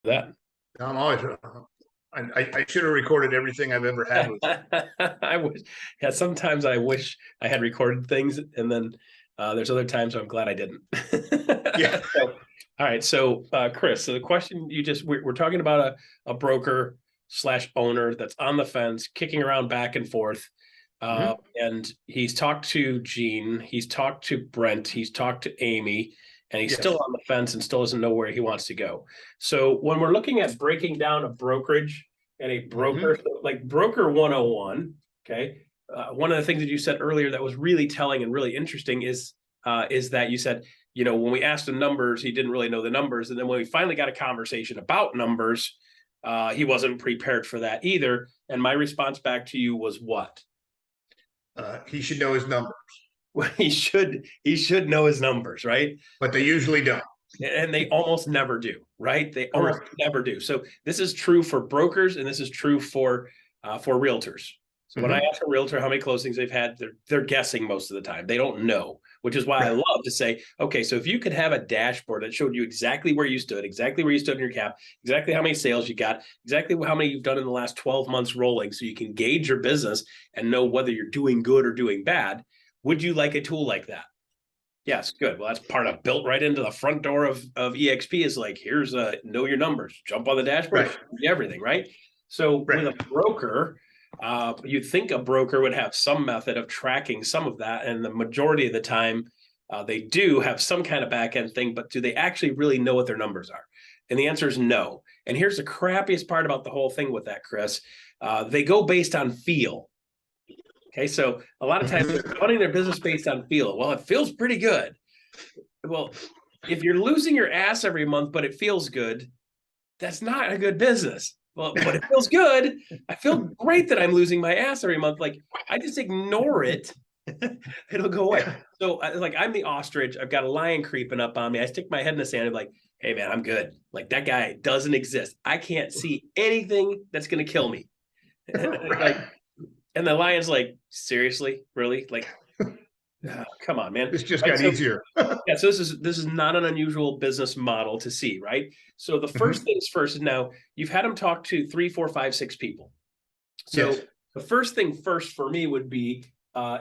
that. I'm always, I should have recorded everything I've ever had with. I wish, yeah, sometimes I wish I had recorded things, and then there's other times I'm glad I didn't. Yeah. So, all right. So, Chris, so the question we're talking about a broker slash owner that's on the fence, kicking around back and forth. Mhm. And he's talked to Gene, he's talked to Brent, he's talked to Amy, and he's still Yes. on the fence and still doesn't know where he wants to go. So when we're looking at breaking down a brokerage and a broker, Mhm. like broker 101, okay. One of the things that you said earlier that was really telling and really interesting is that you said, when we asked him numbers, he didn't really know the numbers. And then when we finally got a conversation about numbers, he wasn't prepared for that either. And my response back to you was what? He should know his number, Well, he should know his numbers, right? but they usually don't. And they almost never do, right? They almost Correct. never do. So this is true for brokers, and this is true for realtors. So when I Mhm. ask a realtor how many closings they've had, they're guessing most of the time. They don't know, which is why I Right. love to say, okay, so if you could have a dashboard that showed you exactly where you stood in your cap, exactly how many sales you got, exactly how many you've done in the last 12 months rolling, so you can gauge your business and know whether you're doing good or doing bad. Would you like a tool like that? Yes, good. Well, that's part of built right into the front door of EXP is like, here's know your numbers, jump on the dashboard, Right. everything, right? So with Right. a broker, you'd think a broker would have some method of tracking some of that. And the majority of the time, they do have some kind of back end thing, but do they actually really know what their numbers are? And the answer is no. And here's the crappiest part about the whole thing with that, Chris. They go based on feel. Okay, so a lot of times they're Mhm. running their business based on feel. Well, it feels pretty good. Well, if you're losing your ass every month, but it feels good, that's not a good business. Well, but it feels good. I feel great that I'm losing my ass every month. Like I just ignore it. It'll go away. Yeah. So like I'm the ostrich. I've got a lion creeping up on me. I stick my head in the sand and be like, hey man, I'm good. Like that guy doesn't exist. I can't see anything that's gonna kill me. Right. Like, and the lion's like, seriously, really? Like, come on, man. This just Right. got So easier. yeah, so this is not an unusual business model to see, right? So the first Mhm. things first is now you've had them talk to 3, 4, 5, 6 people. So Yes. the first thing first for me would be,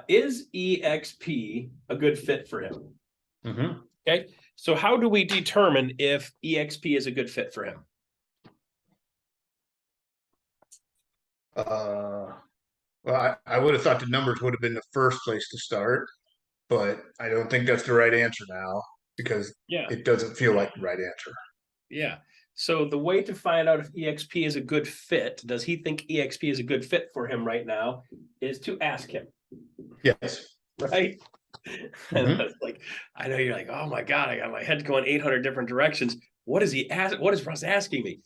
is EXP a good fit for him? Mhm. Okay. So how do we determine if EXP is a good fit for him? Uh, well, I would have thought the numbers would have been the first place to start, but I don't think that's the right answer now because Yeah. it doesn't feel like the right answer. Yeah. So the way to find out if EXP is a good fit, does he think EXP is a good fit for him right now, is to ask him, Yes. right? And Mhm. that's like, I know you're like, oh my God, I got my head going 800 different directions. What is he ask? What is Russ asking me?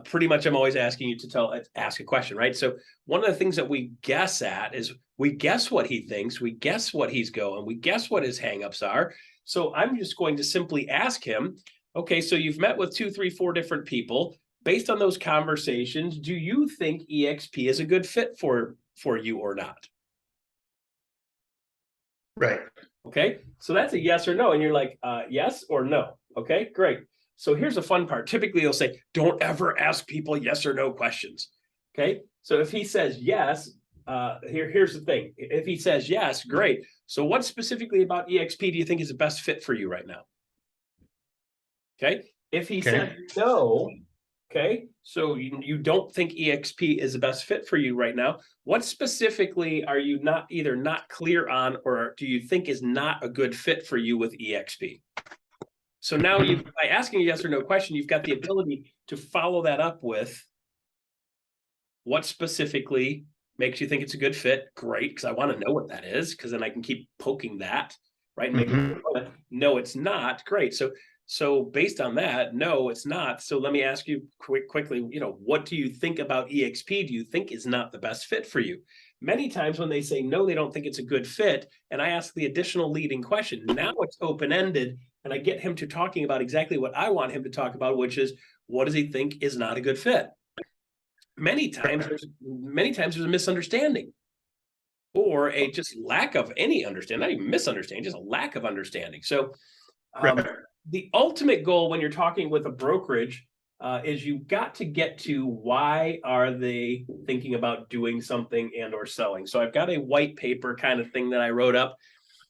Pretty much, I'm always asking you to ask a question, right? So one of the things that we guess at is we guess what he thinks, we guess what he's going, we guess what his hangups are. So I'm just going to simply ask him, okay, so you've met with 2, 3, 4 different people. Based on those conversations, do you think EXP is a good fit for you or not? Right. Okay, so that's a yes or no. And you're like, yes or no. Okay, great. So here's the fun part. Typically, you'll say, don't ever ask people yes or no questions. Okay, so if he says yes, here's the thing. If he says yes, great. So what specifically about EXP do you think is the best fit for you right now? Okay, if he Okay. said no, okay, so you don't think EXP is the best fit for you right now. What specifically are you either not clear on or do you think is not a good fit for you with EXP? So now by asking a yes or no question, you've got the ability to follow that up with what specifically makes you think it's a good fit. Great, because I want to know what that is, because then I can keep poking that, right? And maybe Mhm. no, it's not. Great. So based on that, no, it's not. So let me ask you quickly, what do you think about EXP? Do you think is not the best fit for you? Many times when they say no, they don't think it's a good fit. And I ask the additional leading question. Now it's open-ended, and I get him to talking about exactly what I want him to talk about, which is what does he think is not a good fit? Many times there's a misunderstanding or a just lack of any understanding, not even misunderstanding, just a lack of understanding. So um, Right. the ultimate goal when you're talking with a brokerage is you got to get to why are they thinking about doing something and or selling. So I've got a white paper kind of thing that I wrote up.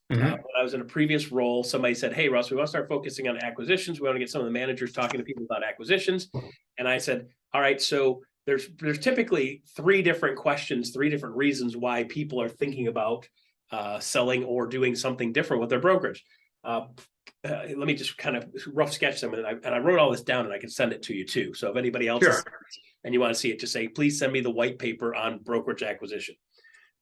When I was in a previous role, somebody said, hey, Russ, we want to start focusing on acquisitions. We want to get some of the managers talking to people about acquisitions. And I said, all right, so there's typically three different questions, three different reasons why people are thinking about selling or doing something different with their brokerage. Let me just kind of rough sketch them. And I wrote all this down and I can send it to you too. So if anybody else Sure. and you want to see it, just say, please send me the white paper on brokerage acquisition.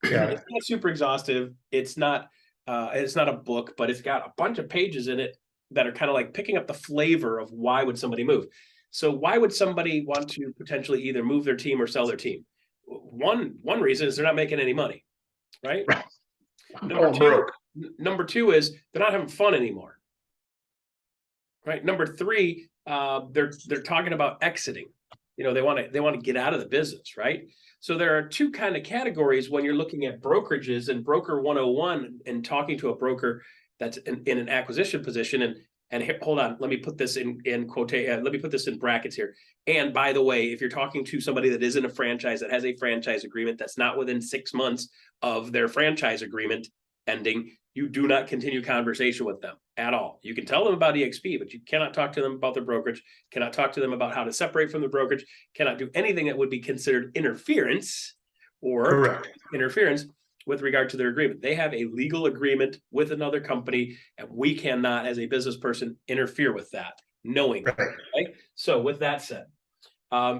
Yeah. It's not super exhaustive. It's not a book, but it's got a bunch of pages in it that are kind of like picking up the flavor of why would somebody move. So why would somebody want to potentially either move their team or sell their team? One reason is they're not making any money, right? Number two is they're not having fun anymore, right? Number three, they're talking about exiting. You know, they want to get out of the business, right? So there are two kind of categories when you're looking at brokerages and broker 101 and talking to a broker that's in an acquisition position. And here, hold on, let me put this in quotation. Let me put this in brackets here. And by the way, if you're talking to somebody that isn't a franchise, that has a franchise agreement that's not within 6 months of their franchise agreement ending, you do not continue conversation with them at all. You can tell them about EXP, but you cannot talk to them about their brokerage, cannot talk to them about how to separate from the brokerage, cannot do anything that would be considered interference or interference with regard to their agreement. They have a legal agreement with another company, and we cannot, as a business person, interfere with that, knowing. Right? So with that said,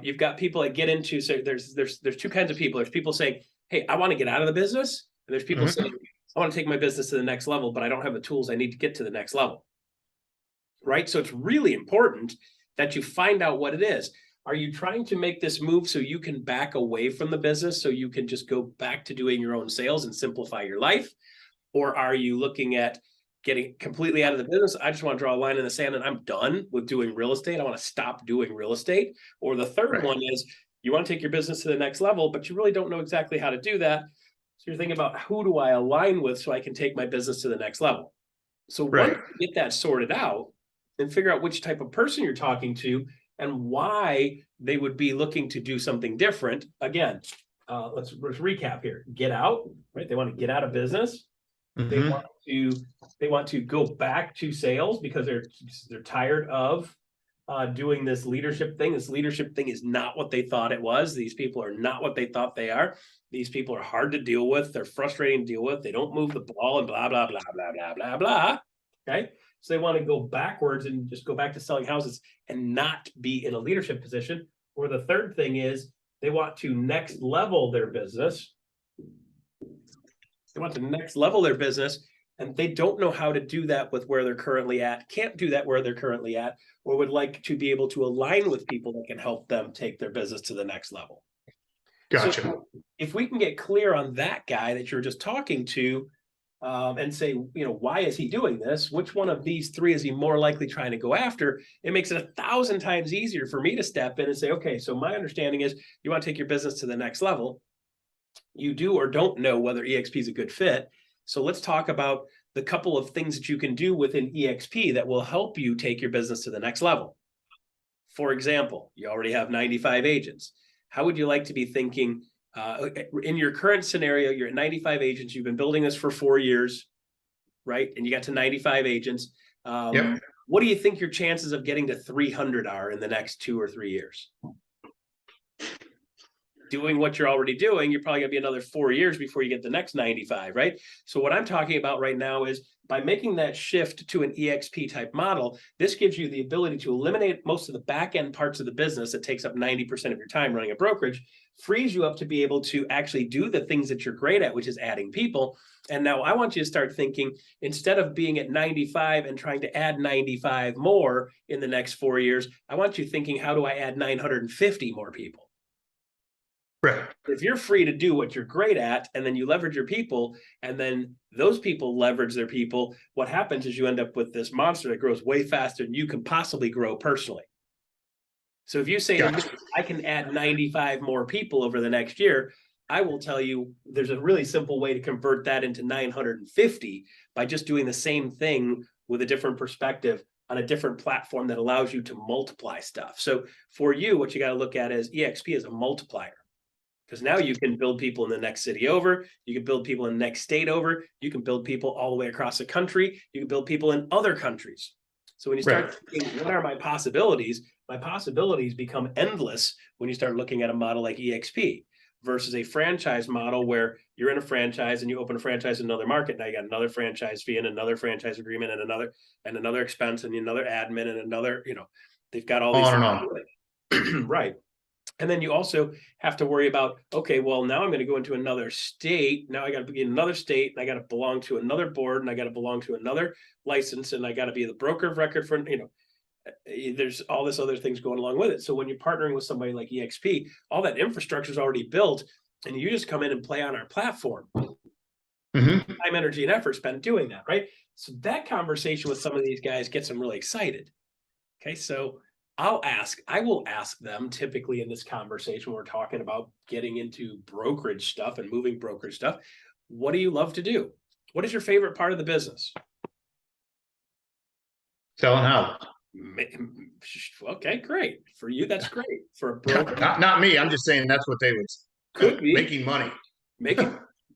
you've got people that get into, so there's two kinds of people. There's people saying, hey, I want to get out of the business. And there's people saying, I want to take my business to the next level, but I don't have the tools I need to get to the next level. Right? So it's really important that you find out what it is. Are you trying to make this move so you can back away from the business, so you can just go back to doing your own sales and simplify your life? Or are you looking at getting completely out of the business? I just want to draw a line in the sand and I'm done with doing real estate. I want to stop doing real estate. Or the third one is you want to take your business to the next level, but you really don't know exactly how to do that. So you're thinking about, who do I align with so I can take my business to the next level? So once you get that sorted out and figure out which type of person you're talking to and why they would be looking to do something different. Again, let's recap here. Get out, right? They want to get out of business. They want to go back to sales because they're tired of doing this leadership thing. This leadership thing is not what they thought it was. These people are not what they thought they are. These people are hard to deal with. They're frustrating to deal with. They don't move the ball and blah, blah, blah, blah, blah, blah, blah. Okay. So they want to go backwards and just go back to selling houses and not be in a leadership position. Or the third thing is they want to next level their business. They want to next level their business and they don't know how to do that with where they're currently at, can't do that where they're currently at, or would like to be able to align with people that can help them take their business to the next level. Gotcha. So if we can get clear on that guy that you're just talking to, and say, you know, why is he doing this? Which one of these three is he more likely trying to go after? It makes it 1,000 times easier for me to step in and say, okay, so my understanding is you want to take your business to the next level. You do or don't know whether EXP is a good fit. So let's talk about the couple of things that you can do within EXP that will help you take your business to the next level. For example, you already have 95 agents. How would you like to be thinking in your current scenario? You're at 95 agents. You've been building this for 4 years, right? And you got to 95 agents. What do you think your chances of getting to 300 are in the next 2 or 3 years? Doing what you're already doing, you're probably going to be another 4 years before you get the next 95, right? So what I'm talking about right now is by making that shift to an EXP type model, this gives you the ability to eliminate most of the back end parts of the business that takes up 90% of your time running a brokerage, frees you up to be able to actually do the things that you're great at, which is adding people. And now I want you to start thinking, instead of being at 95 and trying to add 95 more in the next 4 years, I want you thinking, how do I add 950 more people? Right. If you're free to do what you're great at, and then you leverage your people, and then those people leverage their people, what happens is you end up with this monster that grows way faster than you can possibly grow personally. So if you say, I can add 95 more people over the next year, I will tell you there's a really simple way to convert that into 950 by just doing the same thing with a different perspective on a different platform that allows you to multiply stuff. So for you, what you got to look at is EXP as a multiplier. Because now you can build people in the next city over, you can build people in the next state over, you can build people all the way across the country, you can build people in other countries. So when you start thinking, what are my possibilities become endless when you start looking at a model like EXP versus a franchise model where you're in a franchise and you open a franchise in another market. Now you got another franchise fee and another franchise agreement and another expense and another admin and another, they've got all these on and on. Right. And then you also have to worry about, okay, well, now I'm going to go into another state. Now I got to be in another state and I got to belong to another board and I got to belong to another license and I got to be the broker of record for, there's all this other things going along with it. So when you're partnering with somebody like EXP, all that infrastructure is already built and you just come in and play on our platform. Time, energy, and effort spent doing that, right? So that conversation with some of these guys gets them really excited. Okay, so I will ask them typically in this conversation, we're talking about getting into brokerage stuff and moving brokerage stuff. What do you love to do? What is your favorite part of the business? Selling houses. Okay, great. For you, that's great. For a broker, not me. I'm just saying that's what they would. Could be making money.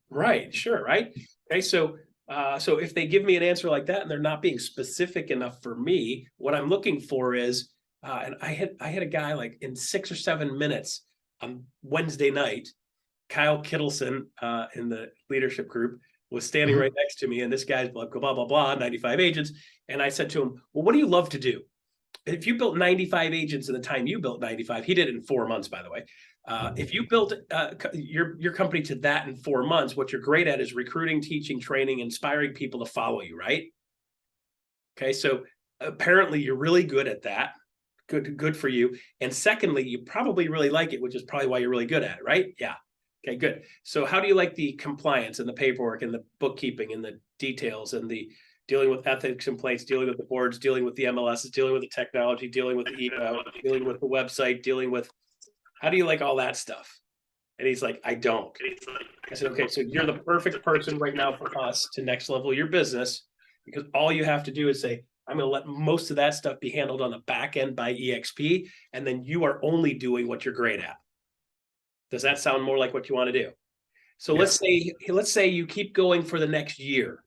Right, sure, right. Okay, so if they give me an answer like that and they're not being specific enough for me, what I'm looking for is, and I had a guy like in 6 or 7 minutes on Wednesday night, Kyle Kittleson in the leadership group was standing right next to me, and this guy's blah blah blah blah 95 agents, and I said to him, "Well, what do you love to do? If you built 95 agents in the time you built 95, he did it in 4 months, by the way. If you built your company to that in 4 months, what you're great at is recruiting, teaching, training, inspiring people to follow you, right? Okay, so apparently you're really good at that. Good for you. And secondly, you probably really like it, which is probably why you're really good at it, right? Yeah. Okay, good. So how do you like the compliance and the paperwork and the bookkeeping and the details and the dealing with ethics complaints, dealing with the boards, dealing with the MLSs, dealing with the technology, dealing with the email, dealing with the website, how do you like all that stuff? And he's like, I don't. I said, okay, so you're the perfect person right now for us to next level your business, because all you have to do is say, I'm going to let most of that stuff be handled on the back end by EXP, and then you are only doing what you're great at. Does that sound more like what you want to do? So let's say you keep going for the next year,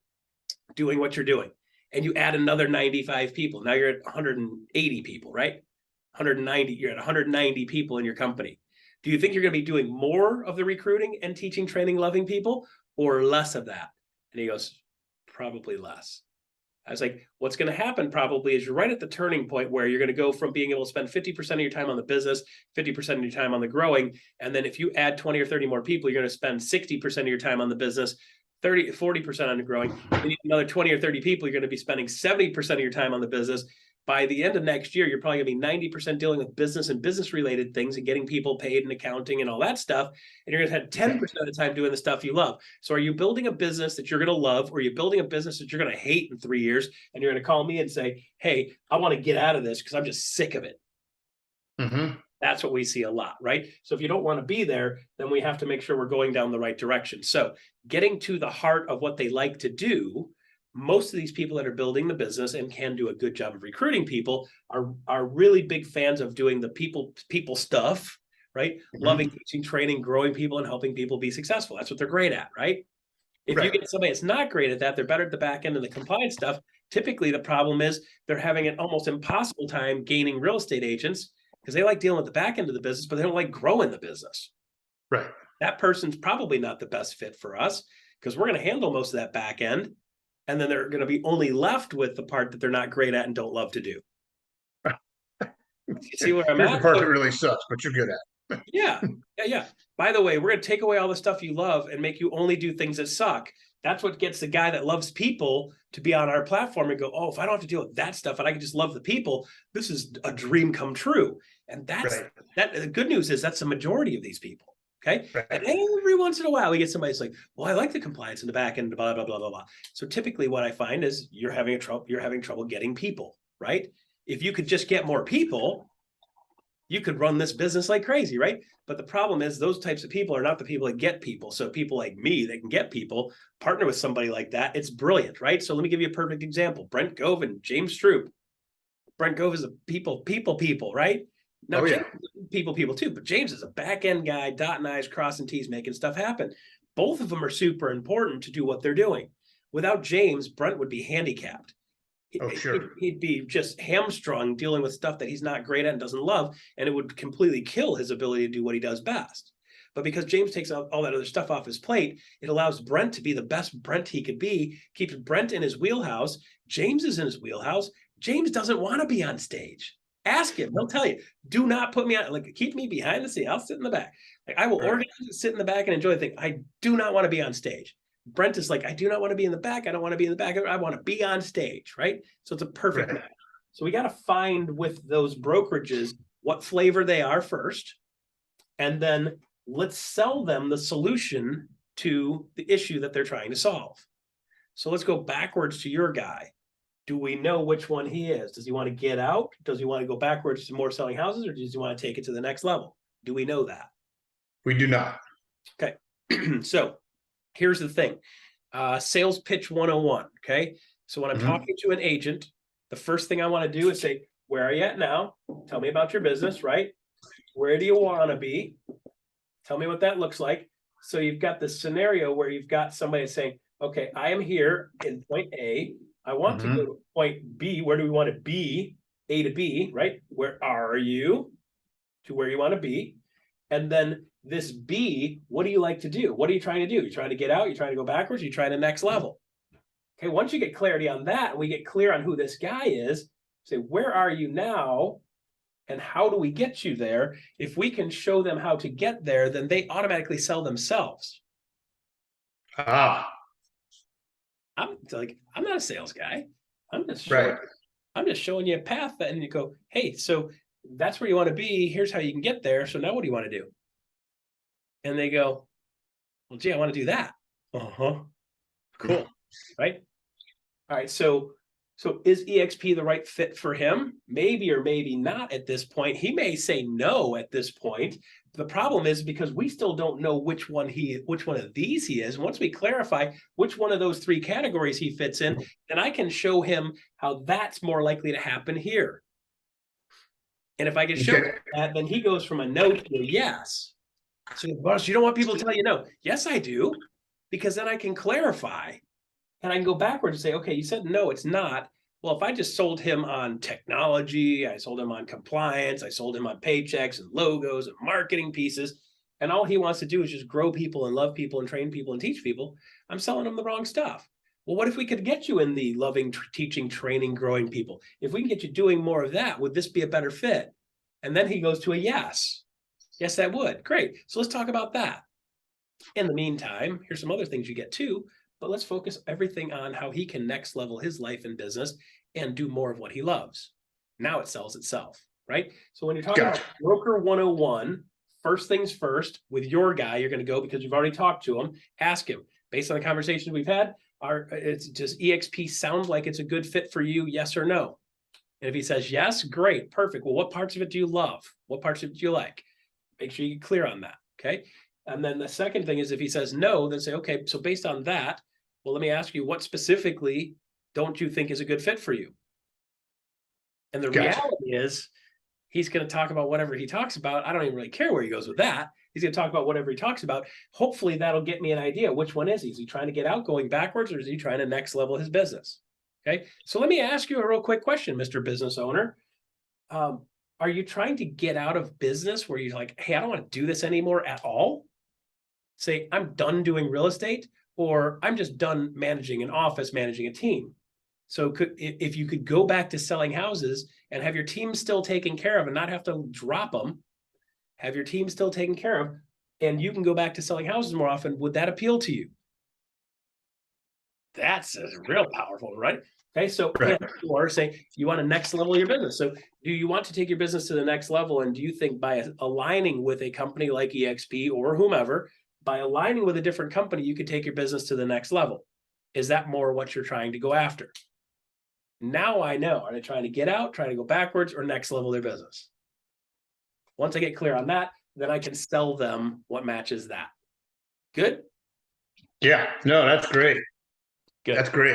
doing what you're doing, and you add another 95 people. Now you're at 180 people, right? 190, you're at 190 people in your company. Do you think you're going to be doing more of the recruiting and teaching, training, loving people, or less of that? And he goes, probably less. I was like, what's going to happen probably is you're right at the turning point where you're going to go from being able to spend 50% of your time on the business, 50% of your time on the growing. And then if you add 20 or 30 more people, you're going to spend 60% of your time on the business, 40% on the growing. You need another 20 or 30 people, you're going to be spending 70% of your time on the business. By the end of next year, you're probably going to be 90% dealing with business and business related things and getting people paid and accounting and all that stuff. And you're going to have 10% of the time doing the stuff you love. So are you building a business that you're going to love, or are you building a business that you're going to hate in 3 years? And you're going to call me and say, hey, I want to get out of this because I'm just sick of it. That's what we see a lot, right? So if you don't want to be there, then we have to make sure we're going down the right direction. So getting to the heart of what they like to do, most of these people that are building the business and can do a good job of recruiting people are really big fans of doing the people stuff, right? Loving teaching, training, growing people, and helping people be successful. That's what they're great at, right? If you get somebody that's not great at that, they're better at the back end of the compliance stuff. Typically, the problem is they're having an almost impossible time gaining real estate agents because they like dealing with the back end of the business, but they don't like growing the business. Right. That person's probably not the best fit for us because we're going to handle most of that back end. And then they're going to be only left with the part that they're not great at and don't love to do. You see where I'm at? The part that really sucks, but you're good at. Yeah. By the way, we're going to take away all the stuff you love and make you only do things that suck. That's what gets the guy that loves people to be on our platform and go, oh, if I don't have to deal with that stuff and I can just love the people, this is a dream come true. And that's that. The good news is that's the majority of these people. Okay. Right. And every once in a while, we get somebody that's like, well, I like the compliance in the back end, blah, blah, blah, blah, blah. So typically what I find is you're having trouble getting people, right? If you could just get more people, you could run this business like crazy, right? But the problem is those types of people are not the people that get people. So people like me that can get people, partner with somebody like that, it's brilliant, right? So let me give you a perfect example. Brent Gove and James Stroop. Brent Gove is a people, right? Now, Oh, James, yeah. people too, but James is a back end guy, dotting I's, crossing T's, making stuff happen. Both of them are super important to do what they're doing. Without James, Brent would be handicapped. Oh, sure. He'd be just hamstrung dealing with stuff that he's not great at and doesn't love, and it would completely kill his ability to do what he does best. But because James takes all that other stuff off his plate, it allows Brent to be the best Brent he could be, keeps Brent in his wheelhouse. James is in his wheelhouse. James doesn't want to be on stage. Ask him; he'll tell you. Do not put me on. Like, keep me behind the scene. I'll sit in the back. Like, I will organize and sit in the back and enjoy the thing. I do not want to be on stage. Brent is like, I do not want to be in the back. I don't want to be in the back. I want to be on stage, right? So it's a perfect match. So we got to find with those brokerages what flavor they are first, and then let's sell them the solution to the issue that they're trying to solve. So let's go backwards to your guy. Do we know which one he is? Does he want to get out? Does he want to go backwards to more selling houses, or does he want to take it to the next level? Do we know that? We do not. Okay. So here's the thing. Sales pitch 101. Okay. So when I'm talking to an agent, the first thing I want to do is say, where are you at now? Tell me about your business, right? Where do you want to be? Tell me what that looks like. So you've got this scenario where you've got somebody saying, okay, I am here in point A. I want to go to point B. Where do we want to be? A to B, right? Where are you? To where you want to be. And then this B, what do you like to do? What are you trying to do? You're trying to get out? You're trying to go backwards? You're trying to next level? Okay, once you get clarity on that, we get clear on who this guy is, say, where are you now? And how do we get you there? If we can show them how to get there, then they automatically sell themselves. I'm not a sales guy. I'm just showing you a path, and you go, hey, so that's where you want to be. Here's how you can get there. So now what do you want to do? And they go, well, gee, I want to do that. Cool. Right. All right. So is EXP the right fit for him? Maybe or maybe not at this point. He may say no at this point. The problem is because we still don't know which one of these he is. Once we clarify which one of those three categories he fits in, then I can show him how that's more likely to happen here. And if I can show him that, then he goes from a no to a yes. So, boss, you don't want people to tell you no. Yes, I do, because then I can clarify. And I can go backwards and say, okay, you said no, it's not. Well, if I just sold him on technology, I sold him on compliance, I sold him on paychecks and logos and marketing pieces, and all he wants to do is just grow people and love people and train people and teach people, I'm selling him the wrong stuff. Well, what if we could get you in the loving, teaching, training, growing people? If we can get you doing more of that, would this be a better fit? And then he goes to a yes. Yes, that would. Great. So let's talk about that. In the meantime, here's some other things you get too. But let's focus everything on how he can next level his life and business and do more of what he loves. Now it sells itself, right? So when you're talking about Broker 101, first things first, with your guy, you're going to go because you've already talked to him. Ask him, based on the conversations we've had, does EXP sound like it's a good fit for you, yes or no? And if he says yes, great, perfect. Well, what parts of it do you love? What parts of it do you like? Make sure you get clear on that, okay? And then the second thing is if he says no, then say, okay, so based on that, well, let me ask you, what specifically don't you think is a good fit for you? And the reality is he's going to talk about whatever he talks about. I don't even really care where he goes with that. He's going to talk about whatever he talks about. Hopefully that'll get me an idea. Which one is he? Is he trying to get out, going backwards, or is he trying to next level his business? Okay. So let me ask you a real quick question, Mr. Business Owner. Are you trying to get out of business where you're like, hey, I don't want to do this anymore at all? Say, I'm done doing real estate, or I'm just done managing an office, managing a team. So if you could go back to selling houses and have your team still taken care of and not have to drop them, have your team still taken care of, and you can go back to selling houses more often, would that appeal to you? That's a real powerful, right? Okay, so or say you want to next level your business. So do you want to take your business to the next level? And do you think by aligning with a company like EXP or whomever, by aligning with a different company, you could take your business to the next level? Is that more what you're trying to go after? Now I know. Are they trying to get out, trying to go backwards, or next level their business? Once I get clear on that, then I can sell them what matches that. Good? Yeah, no, that's great. Good. That's great.